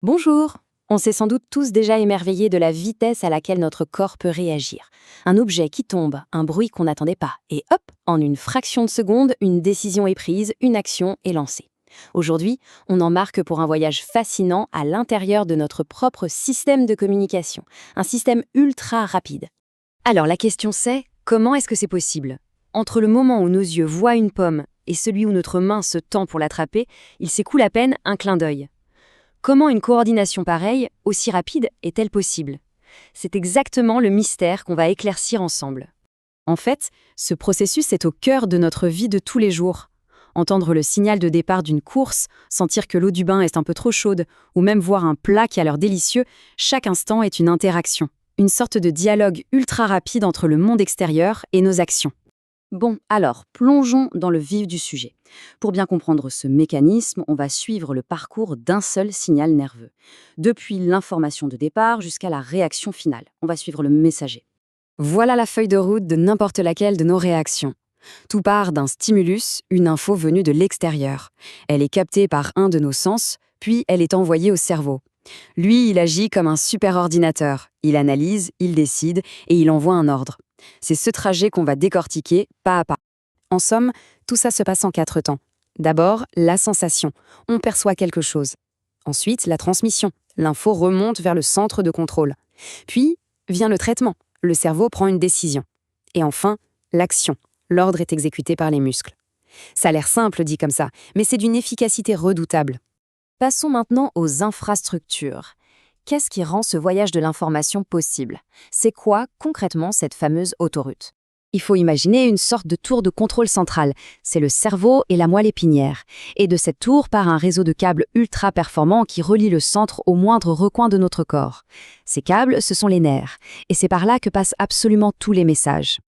Bonjour. On s'est sans doute tous déjà émerveillés de la vitesse à laquelle notre corps peut réagir. Un objet qui tombe, un bruit qu'on n'attendait pas, et hop, en une fraction de seconde, une décision est prise, une action est lancée. Aujourd'hui, on embarque pour un voyage fascinant à l'intérieur de notre propre système de communication, un système ultra rapide. Alors la question c'est, comment est-ce que c'est possible? Entre le moment où nos yeux voient une pomme et celui où notre main se tend pour l'attraper, il s'écoule à peine un clin d'œil. Comment une coordination pareille, aussi rapide, est-elle possible? C'est exactement le mystère qu'on va éclaircir ensemble. En fait, ce processus est au cœur de notre vie de tous les jours. Entendre le signal de départ d'une course, sentir que l'eau du bain est un peu trop chaude, ou même voir un plat qui a l'air délicieux, chaque instant est une interaction. Une sorte de dialogue ultra rapide entre le monde extérieur et nos actions. Bon, alors, plongeons dans le vif du sujet. Pour bien comprendre ce mécanisme, on va suivre le parcours d'un seul signal nerveux. Depuis l'information de départ jusqu'à la réaction finale. On va suivre le messager. Voilà la feuille de route de n'importe laquelle de nos réactions. Tout part d'un stimulus, une info venue de l'extérieur. Elle est captée par un de nos sens, puis elle est envoyée au cerveau. Lui, il agit comme un super ordinateur. Il analyse, il décide et il envoie un ordre. C'est ce trajet qu'on va décortiquer pas à pas. En somme, tout ça se passe en 4 temps. D'abord, la sensation. On perçoit quelque chose. Ensuite, la transmission. L'info remonte vers le centre de contrôle. Puis, vient le traitement. Le cerveau prend une décision. Et enfin, l'action. L'ordre est exécuté par les muscles. Ça a l'air simple dit comme ça, mais c'est d'une efficacité redoutable. Passons maintenant aux infrastructures. Qu'est-ce qui rend ce voyage de l'information possible? C'est quoi, concrètement, cette fameuse autoroute? Il faut imaginer une sorte de tour de contrôle centrale. C'est le cerveau et la moelle épinière. Et de cette tour part un réseau de câbles ultra performants qui relie le centre au moindre recoin de notre corps. Ces câbles, ce sont les nerfs. Et c'est par là que passent absolument tous les messages.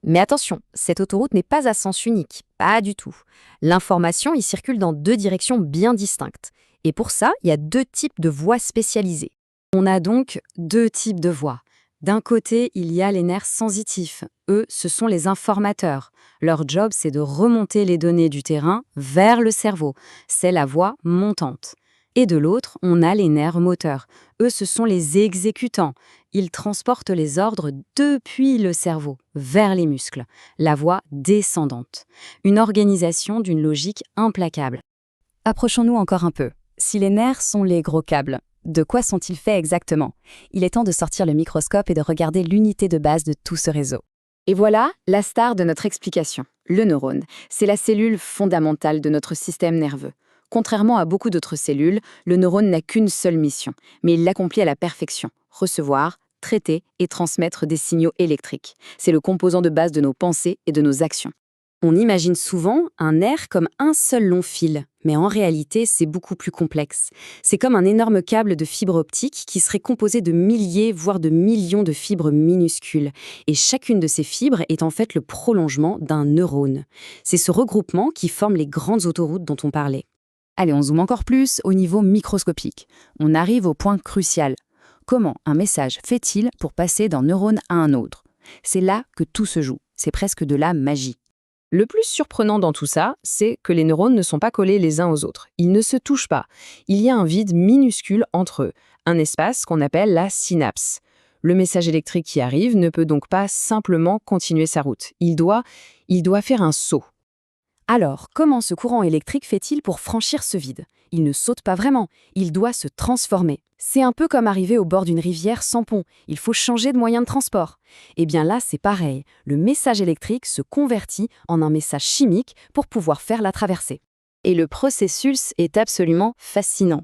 Mais attention, cette autoroute n'est pas à sens unique. Pas du tout. L'information y circule dans 2 directions bien distinctes. Et pour ça, il y a 2 types de voies spécialisées. On a donc 2 types de voies. D'un côté, il y a les nerfs sensitifs. Eux, ce sont les informateurs. Leur job, c'est de remonter les données du terrain vers le cerveau. C'est la voie montante. Et de l'autre, on a les nerfs moteurs. Eux, ce sont les exécutants. Ils transportent les ordres depuis le cerveau vers les muscles. La voie descendante. Une organisation d'une logique implacable. Approchons-nous encore un peu. Si les nerfs sont les gros câbles, de quoi sont-ils faits exactement? Il est temps de sortir le microscope et de regarder l'unité de base de tout ce réseau. Et voilà la star de notre explication. Le neurone, c'est la cellule fondamentale de notre système nerveux. Contrairement à beaucoup d'autres cellules, le neurone n'a qu'une seule mission, mais il l'accomplit à la perfection. Recevoir, traiter et transmettre des signaux électriques. C'est le composant de base de nos pensées et de nos actions. On imagine souvent un nerf comme un seul long fil, mais en réalité, c'est beaucoup plus complexe. C'est comme un énorme câble de fibre optique qui serait composé de milliers, voire de millions de fibres minuscules. Et chacune de ces fibres est en fait le prolongement d'un neurone. C'est ce regroupement qui forme les grandes autoroutes dont on parlait. Allez, on zoome encore plus au niveau microscopique. On arrive au point crucial. Comment un message fait-il pour passer d'un neurone à un autre? C'est là que tout se joue. C'est presque de la magie. Le plus surprenant dans tout ça, c'est que les neurones ne sont pas collés les uns aux autres. Ils ne se touchent pas. Il y a un vide minuscule entre eux, un espace qu'on appelle la synapse. Le message électrique qui arrive ne peut donc pas simplement continuer sa route. Il doit faire un saut. Alors, comment ce courant électrique fait-il pour franchir ce vide? Il ne saute pas vraiment, il doit se transformer. C'est un peu comme arriver au bord d'une rivière sans pont, il faut changer de moyen de transport. Eh bien là, c'est pareil, le message électrique se convertit en un message chimique pour pouvoir faire la traversée. Et le processus est absolument fascinant.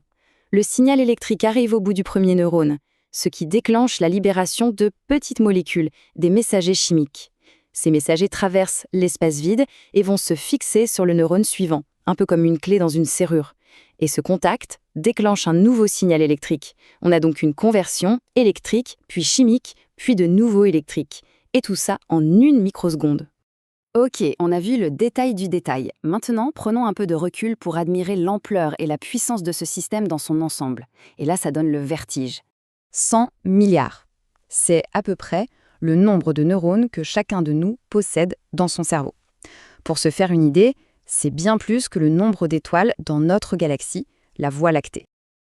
Le signal électrique arrive au bout du premier neurone, ce qui déclenche la libération de petites molécules, des messagers chimiques. Ces messagers traversent l'espace vide et vont se fixer sur le neurone suivant, un peu comme une clé dans une serrure. Et ce contact déclenche un nouveau signal électrique. On a donc une conversion électrique, puis chimique, puis de nouveau électrique. Et tout ça en 1 microseconde. Ok, on a vu le détail du détail. Maintenant, prenons un peu de recul pour admirer l'ampleur et la puissance de ce système dans son ensemble. Et là, ça donne le vertige. 100 milliards. C'est à peu près le nombre de neurones que chacun de nous possède dans son cerveau. Pour se faire une idée, c'est bien plus que le nombre d'étoiles dans notre galaxie, la Voie lactée.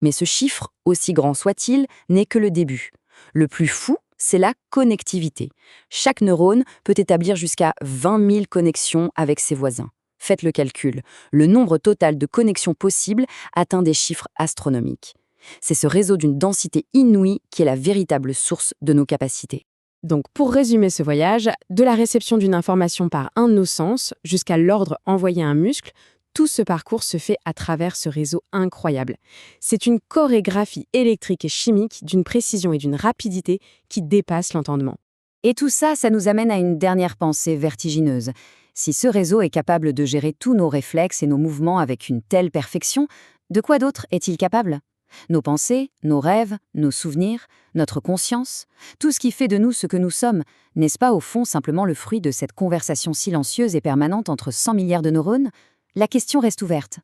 Mais ce chiffre, aussi grand soit-il, n'est que le début. Le plus fou, c'est la connectivité. Chaque neurone peut établir jusqu'à 20 000 connexions avec ses voisins. Faites le calcul, le nombre total de connexions possibles atteint des chiffres astronomiques. C'est ce réseau d'une densité inouïe qui est la véritable source de nos capacités. Donc, pour résumer ce voyage, de la réception d'une information par un de nos sens jusqu'à l'ordre envoyé à un muscle, tout ce parcours se fait à travers ce réseau incroyable. C'est une chorégraphie électrique et chimique d'une précision et d'une rapidité qui dépassent l'entendement. Et tout ça, ça nous amène à une dernière pensée vertigineuse. Si ce réseau est capable de gérer tous nos réflexes et nos mouvements avec une telle perfection, de quoi d'autre est-il capable ? Nos pensées, nos rêves, nos souvenirs, notre conscience, tout ce qui fait de nous ce que nous sommes, n'est-ce pas au fond simplement le fruit de cette conversation silencieuse et permanente entre 100 milliards de neurones ? La question reste ouverte.